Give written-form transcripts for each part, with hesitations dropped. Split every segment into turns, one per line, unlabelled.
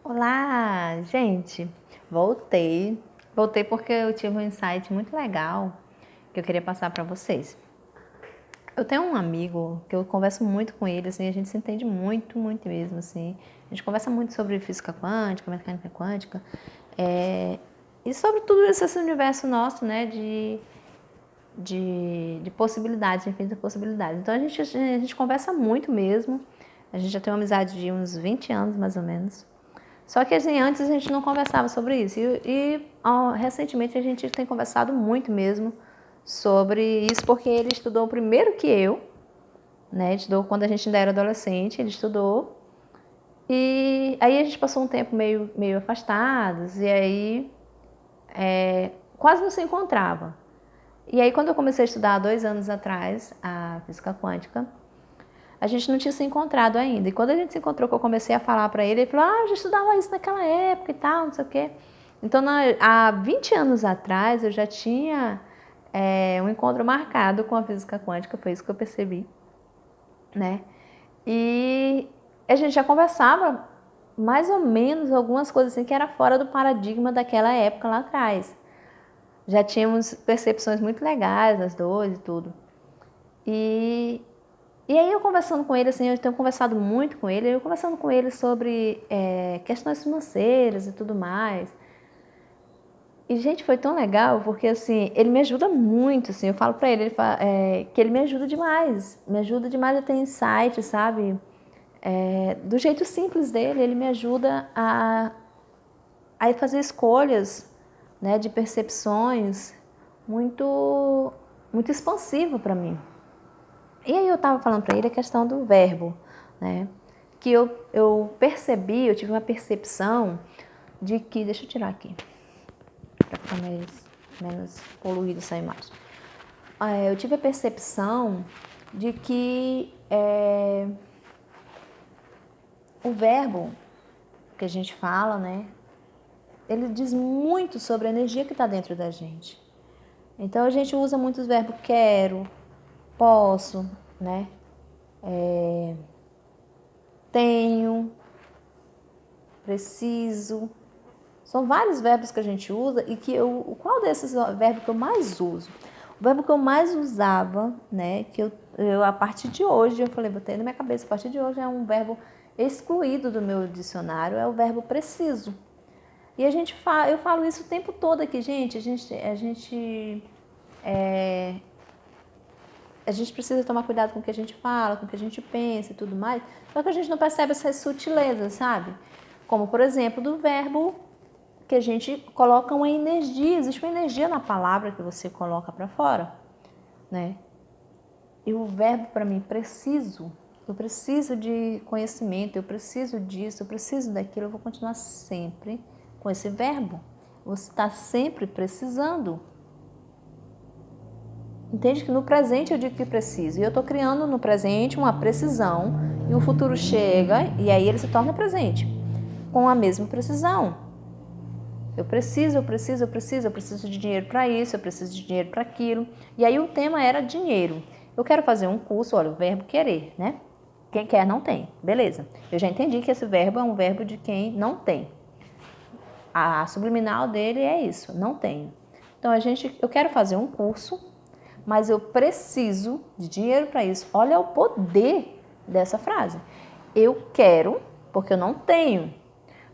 Olá, gente! Voltei. Voltei porque eu tive um insight muito legal que eu queria passar para vocês. Eu tenho um amigo que eu converso muito com ele, assim, a gente se entende muito, muito mesmo, assim. A gente conversa muito sobre física quântica, mecânica quântica, e sobre tudo isso, esse universo nosso, né, de possibilidades, infinitas possibilidades. Então a gente conversa muito mesmo. A gente já tem uma amizade de uns 20 anos, mais ou menos. Só que assim, antes a gente não conversava sobre isso. Recentemente a gente tem conversado muito mesmo sobre isso, porque ele estudou primeiro que eu, né? Ele estudou quando a gente ainda era adolescente, ele estudou. E aí a gente passou um tempo meio afastados, e aí quase não se encontrava. E aí quando eu comecei a estudar há 2 anos atrás, a física quântica, a gente não tinha se encontrado ainda. E quando a gente se encontrou, que eu comecei a falar para ele, ele falou, eu já estudava isso naquela época e tal, não sei o quê. Então, há 20 anos atrás, eu já tinha um encontro marcado com a física quântica, foi isso que eu percebi, né? E a gente já conversava mais ou menos algumas coisas assim que era fora do paradigma daquela época lá atrás. Já tínhamos percepções muito legais, as duas e tudo. E aí eu conversando com ele, assim, eu tenho conversado muito com ele, eu conversando com ele sobre questões financeiras e tudo mais. E, gente, foi tão legal, porque, assim, ele me ajuda muito, assim, eu falo pra ele, que ele me ajuda demais a ter insight, sabe? Do jeito simples dele, ele me ajuda a fazer escolhas, né, de percepções muito, muito expansivo para mim. E aí eu estava falando para ele a questão do verbo, né? Que eu percebi, eu tive uma percepção de que... Deixa eu tirar aqui, para ficar menos poluída essa imagem. Eu tive a percepção de que o verbo que a gente fala, né? Ele diz muito sobre a energia que está dentro da gente. Então a gente usa muito os verbos quero, posso, né? Tenho, preciso. São vários verbos que a gente usa e que qual desses verbos que eu mais uso? O verbo que eu mais usava, né, que eu a partir de hoje, eu falei, botei na minha cabeça, a partir de hoje é um verbo excluído do meu dicionário, é o verbo preciso. E eu falo isso o tempo todo aqui, gente, a gente precisa tomar cuidado com o que a gente fala, com o que a gente pensa e tudo mais, só que a gente não percebe essas sutilezas, sabe? Como, por exemplo, do verbo que a gente coloca uma energia, existe uma energia na palavra que você coloca para fora, né? E o verbo para mim, preciso, eu preciso de conhecimento, eu preciso disso, eu preciso daquilo, eu vou continuar sempre com esse verbo. Você está sempre precisando. Entende que no presente eu digo que preciso. E eu estou criando no presente uma precisão e o futuro chega e aí ele se torna presente com a mesma precisão. Eu preciso de dinheiro para isso, eu preciso de dinheiro para aquilo. E aí o tema era dinheiro. Eu quero fazer um curso, olha, o verbo querer, né? Quem quer não tem, beleza. Eu já entendi que esse verbo é um verbo de quem não tem. A subliminal dele é isso, não tenho. Então eu quero fazer um curso, mas eu preciso de dinheiro para isso. Olha o poder dessa frase. Eu quero, porque eu não tenho,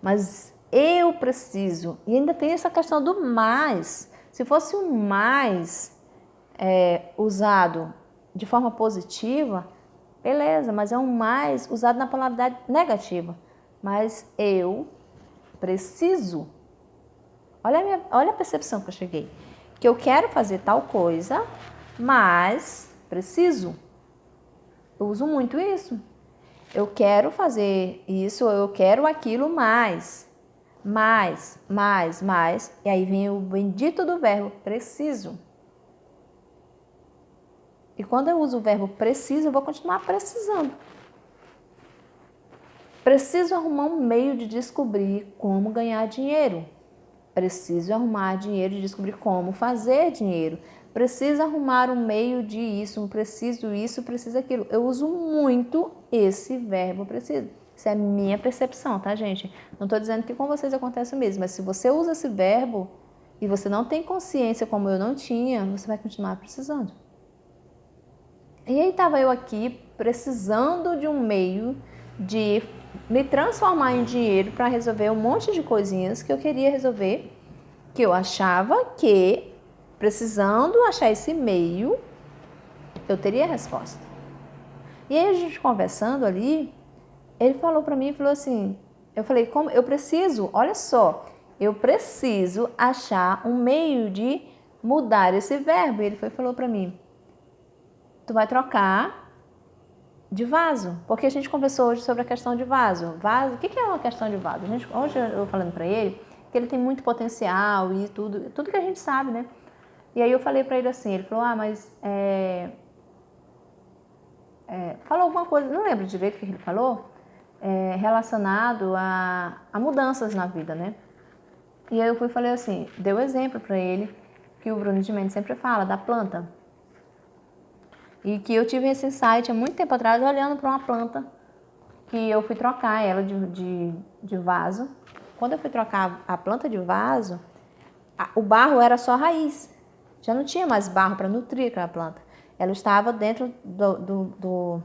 mas eu preciso. E ainda tem essa questão do mais. Se fosse um mais usado de forma positiva, beleza, mas é um mais usado na polaridade negativa. Mas eu preciso. Olha a percepção que eu cheguei. Que eu quero fazer tal coisa, mas preciso. Eu uso muito isso. Eu quero fazer isso, eu quero aquilo mais. Mais. E aí vem o bendito do verbo preciso. E quando eu uso o verbo preciso, eu vou continuar precisando. Preciso arrumar um meio de descobrir como ganhar dinheiro. Preciso arrumar dinheiro e descobrir como fazer dinheiro. Preciso arrumar um meio de isso, preciso aquilo. Eu uso muito esse verbo preciso. Isso é minha percepção, tá, gente? Não estou dizendo que com vocês acontece o mesmo, mas se você usa esse verbo e você não tem consciência como eu não tinha, você vai continuar precisando. E aí estava eu aqui precisando de um meio de me transformar em dinheiro para resolver um monte de coisinhas que eu queria resolver, que eu achava que, precisando achar esse meio, eu teria a resposta. E aí a gente conversando ali, ele falou para mim, falou assim, eu falei, como eu preciso, olha só, eu preciso achar um meio de mudar esse verbo. E ele falou para mim, tu vai trocar de vaso, porque a gente conversou hoje sobre a questão de vaso. Vaso, o que é uma questão de vaso? Hoje eu falando para ele que ele tem muito potencial e tudo que a gente sabe, né? E aí eu falei para ele assim, ele falou, mas falou alguma coisa, não lembro direito o que ele falou, relacionado a mudanças na vida, né? E aí eu falei assim, deu exemplo para ele, que o Bruno de Mendes sempre fala, da planta. E que eu tive esse insight há muito tempo atrás, olhando para uma planta, que eu fui trocar ela de vaso. Quando eu fui trocar a planta de vaso, o barro era só raiz. Já não tinha mais barro para nutrir aquela planta. Ela estava dentro do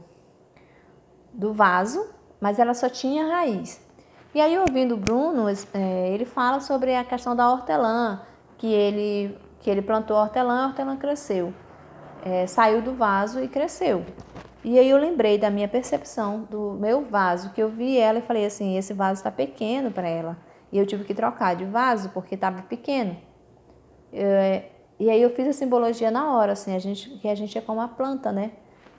vaso, mas ela só tinha raiz. E aí, ouvindo o Bruno, ele fala sobre a questão da hortelã, que ele plantou a hortelã cresceu. Saiu do vaso e cresceu. E aí eu lembrei da minha percepção do meu vaso, que eu vi ela e falei assim, esse vaso está pequeno para ela. E eu tive que trocar de vaso porque estava pequeno. E aí eu fiz a simbologia na hora, assim, que a gente é como a planta, né?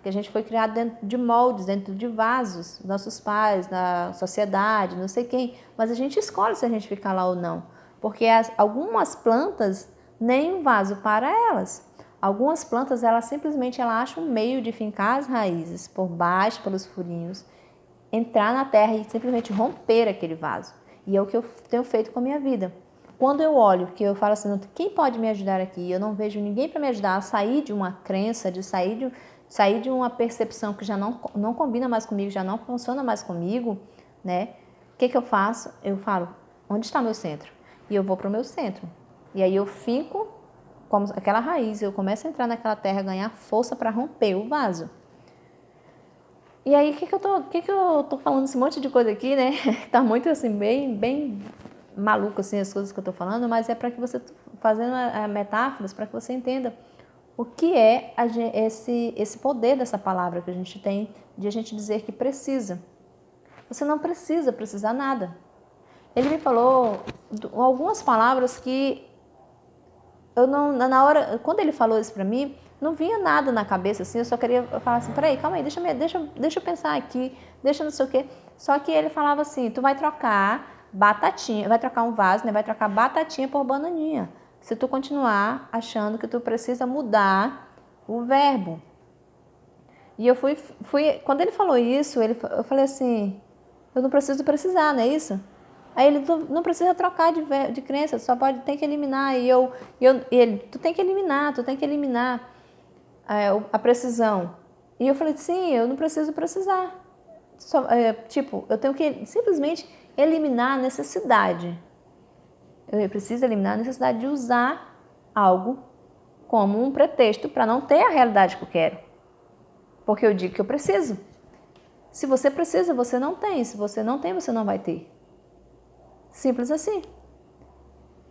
Que a gente foi criado dentro de moldes, dentro de vasos, nossos pais, da sociedade, não sei quem. Mas a gente escolhe se a gente ficar lá ou não. Porque algumas plantas, nem um vaso para elas. Algumas plantas, elas simplesmente acham um meio de fincar as raízes por baixo, pelos furinhos, entrar na terra e simplesmente romper aquele vaso. E é o que eu tenho feito com a minha vida. Quando eu olho, que eu falo assim, quem pode me ajudar aqui? Eu não vejo ninguém para me ajudar a sair de uma crença, de sair de uma percepção que já não combina mais comigo, já não funciona mais comigo, né? O que eu faço? Eu falo, onde está meu centro? E eu vou para o meu centro. E aí eu fico como aquela raiz, eu começo a entrar naquela terra, ganhar força para romper o vaso. E aí, o que eu tô falando esse monte de coisa aqui, né? Tá muito assim, bem maluco assim as coisas que eu tô falando, mas é para que você, fazendo metáforas, para que você entenda o que é esse poder dessa palavra que a gente tem, de a gente dizer que precisa. Você não precisa precisar nada. Ele me falou algumas palavras que eu não, na hora, quando ele falou isso pra mim, não vinha nada na cabeça, assim, eu só queria falar assim, peraí, calma aí, deixa eu pensar aqui, deixa não sei o quê. Só que ele falava assim, tu vai trocar batatinha, vai trocar um vaso, né, vai trocar batatinha por bananinha. Se tu continuar achando que tu precisa mudar o verbo. E eu quando ele falou isso, eu falei assim, eu não preciso precisar, não é isso? Aí ele não precisa trocar de crença, só tem que eliminar. E ele, tu tem que eliminar a precisão. E eu falei, sim, eu não preciso precisar. Eu tenho que simplesmente eliminar a necessidade. Eu preciso eliminar a necessidade de usar algo como um pretexto para não ter a realidade que eu quero. Porque eu digo que eu preciso. Se você precisa, você não tem. Se você não tem, você não vai ter. Simples assim.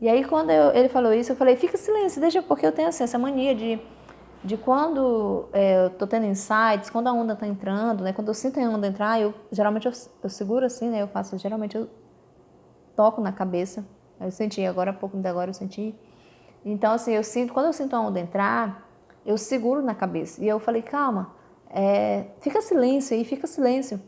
E aí, quando ele falou isso, eu falei, fica em silêncio, deixa, porque eu tenho assim, essa mania de quando eu tô tendo insights, quando a onda tá entrando, né? Quando eu sinto a onda entrar, geralmente eu seguro assim, né? Geralmente eu toco na cabeça. Eu senti, agora há pouco de agora eu senti. Então, assim, quando eu sinto a onda entrar, eu seguro na cabeça. E eu falei, calma, fica silêncio aí, fica silêncio.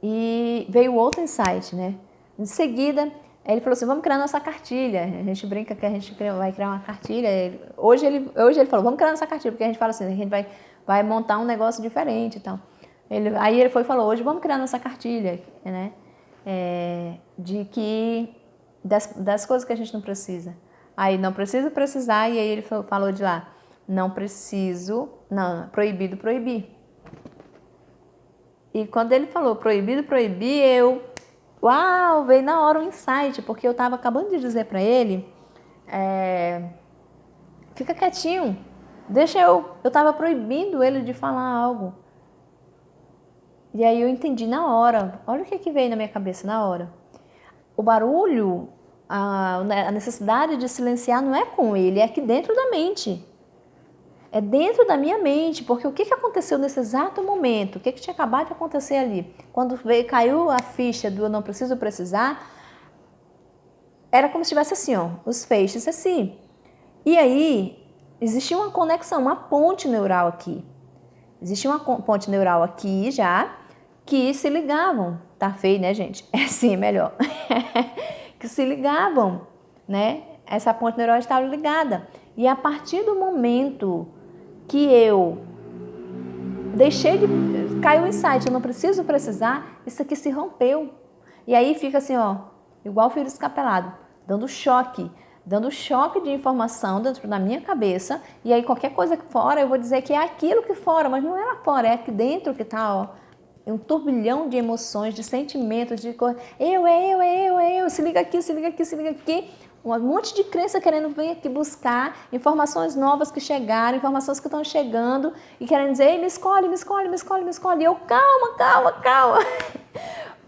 E veio outro insight, né? Em seguida, ele falou assim, vamos criar nossa cartilha. A gente brinca que a gente vai criar uma cartilha. Hoje ele falou, vamos criar nossa cartilha, porque a gente fala assim, a gente vai montar um negócio diferente e tal. Aí ele falou, hoje vamos criar nossa cartilha, né? Das coisas que a gente não precisa. Aí, não preciso precisar, e aí ele falou de lá, não preciso, não, proibido proibir. E quando ele falou proibido proibir, uau, veio na hora um insight, porque eu estava acabando de dizer para ele, fica quietinho, deixa eu estava proibindo ele de falar algo. E aí eu entendi na hora, olha o que veio na minha cabeça na hora. O barulho, a necessidade de silenciar não é com ele, é aqui dentro da mente. É dentro da minha mente, porque o que aconteceu nesse exato momento? O que tinha acabado de acontecer ali? Quando caiu a ficha do eu não preciso precisar, era como se tivesse assim, ó, os feixes assim. E aí, existia uma conexão, uma ponte neural aqui. Existia uma ponte neural aqui já, que se ligavam. Tá feio, né, gente? É assim, melhor. Que se ligavam, né? Essa ponte neural estava ligada. E a partir do momento que eu deixei de... Caiu o insight, eu não preciso precisar, isso aqui se rompeu. E aí fica assim, ó, igual fio escapelado, dando choque de informação dentro da minha cabeça, e aí qualquer coisa que fora, eu vou dizer que é aquilo que fora, mas não é lá fora, é aqui dentro que tá, ó, um turbilhão de emoções, de sentimentos, de eu, se liga aqui, se liga aqui, se liga aqui, um monte de crença querendo vir aqui buscar informações novas que chegaram, informações que estão chegando, e querendo dizer, ei, me escolhe, me escolhe, me escolhe, me escolhe, e eu, calma,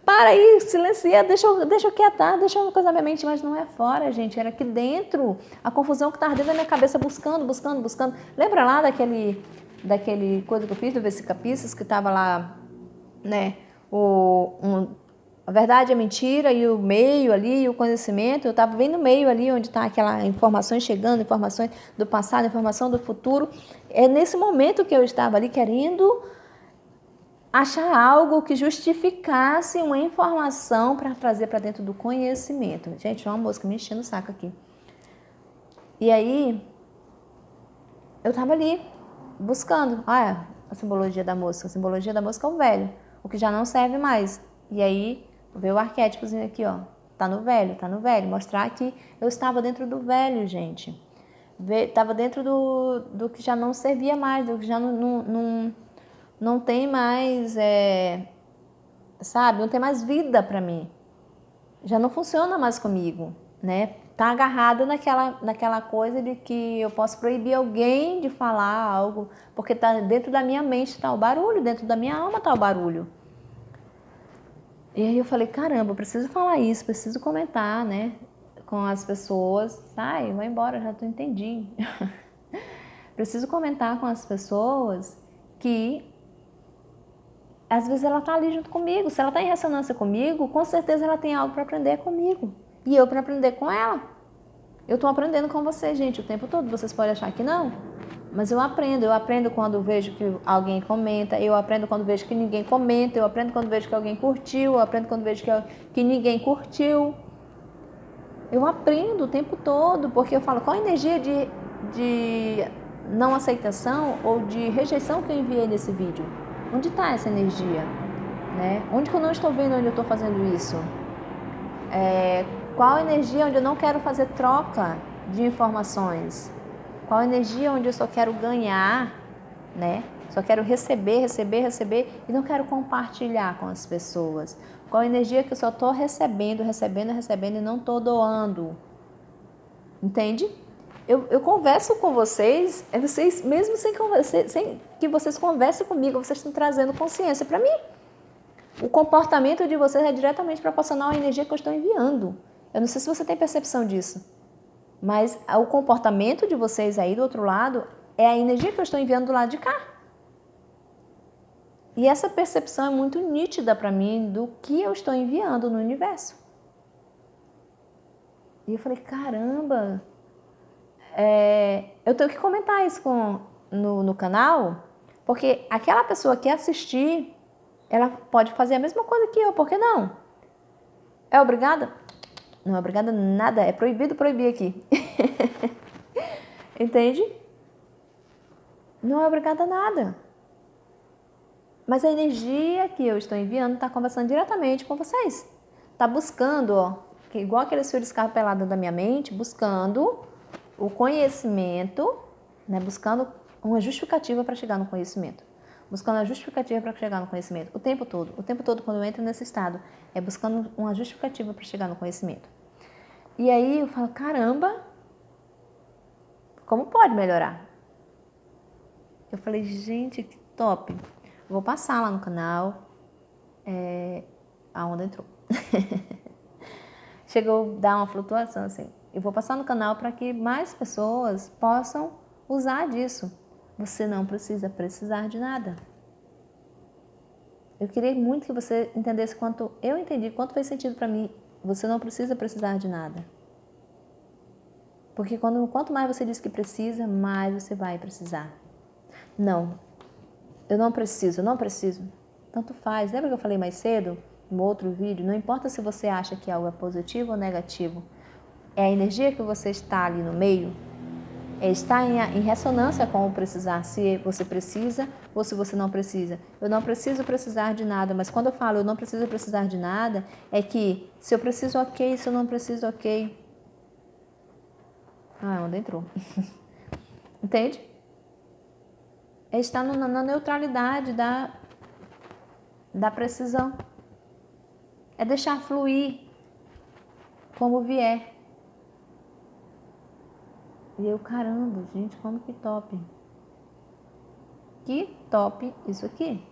para aí, silencia, deixa eu quietar, deixa eu coisar minha mente, mas não é fora, gente, era aqui dentro, a confusão que estava dentro da minha cabeça, buscando. Lembra lá daquele coisa que eu fiz do Vesicapistas, que estava lá, né, a verdade, a mentira e o meio ali, o conhecimento, eu estava bem no meio ali, onde está aquela informações chegando, informações do passado, informação do futuro, é nesse momento que eu estava ali querendo achar algo que justificasse uma informação para trazer para dentro do conhecimento. Gente, uma mosca me enchendo o saco aqui. E aí, eu estava ali, buscando. Olha a simbologia da mosca. A simbologia da mosca é o velho, o que já não serve mais. E aí, veio o arquétipozinho aqui, ó. Tá no velho. Mostrar que eu estava dentro do velho, gente. Estava dentro do que já não servia mais, do que já não tem mais, sabe? Não tem mais vida para mim. Já não funciona mais comigo, né? Tá agarrada naquela coisa de que eu posso proibir alguém de falar algo, porque tá dentro da minha mente tá o barulho, dentro da minha alma tá o barulho. E aí eu falei, caramba, eu preciso falar isso, preciso comentar, né? Com as pessoas. Sai, vai embora, já entendi. Preciso comentar com as pessoas que às vezes ela está ali junto comigo. Se ela está em ressonância comigo, com certeza ela tem algo para aprender comigo. E eu para aprender com ela. Eu estou aprendendo com vocês, gente, o tempo todo. Vocês podem achar que não, mas eu aprendo quando vejo que alguém comenta, eu aprendo quando vejo que ninguém comenta, eu aprendo quando vejo que alguém curtiu, eu aprendo quando vejo que ninguém curtiu. Eu aprendo o tempo todo, porque eu falo, qual a energia de não aceitação ou de rejeição que eu enviei nesse vídeo? Onde está essa energia? Né? Onde que eu não estou vendo onde eu estou fazendo isso? Qual a energia onde eu não quero fazer troca de informações? Qual a energia onde eu só quero ganhar, né? Só quero receber e não quero compartilhar com as pessoas? Qual a energia que eu só estou recebendo e não estou doando? Entende? Eu converso com vocês, vocês mesmo sem que vocês conversem comigo, vocês estão trazendo consciência para mim. O comportamento de vocês é diretamente proporcional à energia que eu estou enviando. Eu não sei se você tem percepção disso, mas o comportamento de vocês aí do outro lado é a energia que eu estou enviando do lado de cá. E essa percepção é muito nítida para mim do que eu estou enviando no universo. E eu falei, caramba, eu tenho que comentar isso no canal, porque aquela pessoa que assistir, ela pode fazer a mesma coisa que eu, por que não? É obrigada? Não é obrigada nada, é proibido proibir aqui. Entende? Não é obrigada a nada. Mas a energia que eu estou enviando está conversando diretamente com vocês. Está buscando, ó, igual aqueles fios escarpelados da minha mente, buscando o conhecimento, né, buscando uma justificativa para chegar no conhecimento. buscando a justificativa para chegar no conhecimento. O tempo todo quando eu entro nesse estado, é buscando uma justificativa para chegar no conhecimento. E aí eu falo, caramba, como pode melhorar? Eu falei, gente, que top. Vou passar lá no canal, a onda entrou. Chegou a dar uma flutuação assim. Eu vou passar no canal para que mais pessoas possam usar disso. Você não precisa precisar de nada. Eu queria muito que você entendesse quanto eu entendi, quanto fez sentido para mim. Você não precisa precisar de nada. Porque quanto mais você diz que precisa, mais você vai precisar. Não, eu não preciso. Tanto faz. Lembra que eu falei mais cedo, no outro vídeo? Não importa se você acha que algo é positivo ou negativo. É a energia que você está ali no meio. Está em ressonância com o precisar, se você precisa ou se você não precisa. Eu não preciso precisar de nada, mas quando eu falo eu não preciso precisar de nada, é que se eu preciso, ok, se eu não preciso, ok. Ah, onde entrou? Entende? É estar na neutralidade da precisão. É deixar fluir como vier. E eu, caramba, gente, como que top. Que top isso aqui.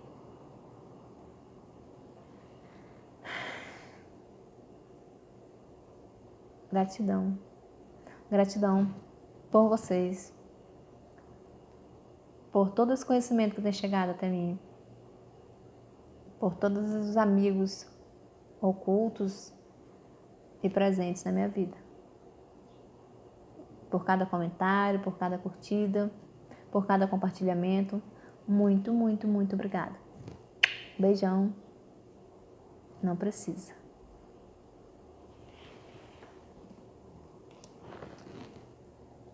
Gratidão. Gratidão por vocês. Por todo esse conhecimento que tem chegado até mim. Por todos os amigos ocultos e presentes na minha vida. Por cada comentário, por cada curtida, por cada compartilhamento. Muito, muito, muito obrigada. Beijão. Não precisa.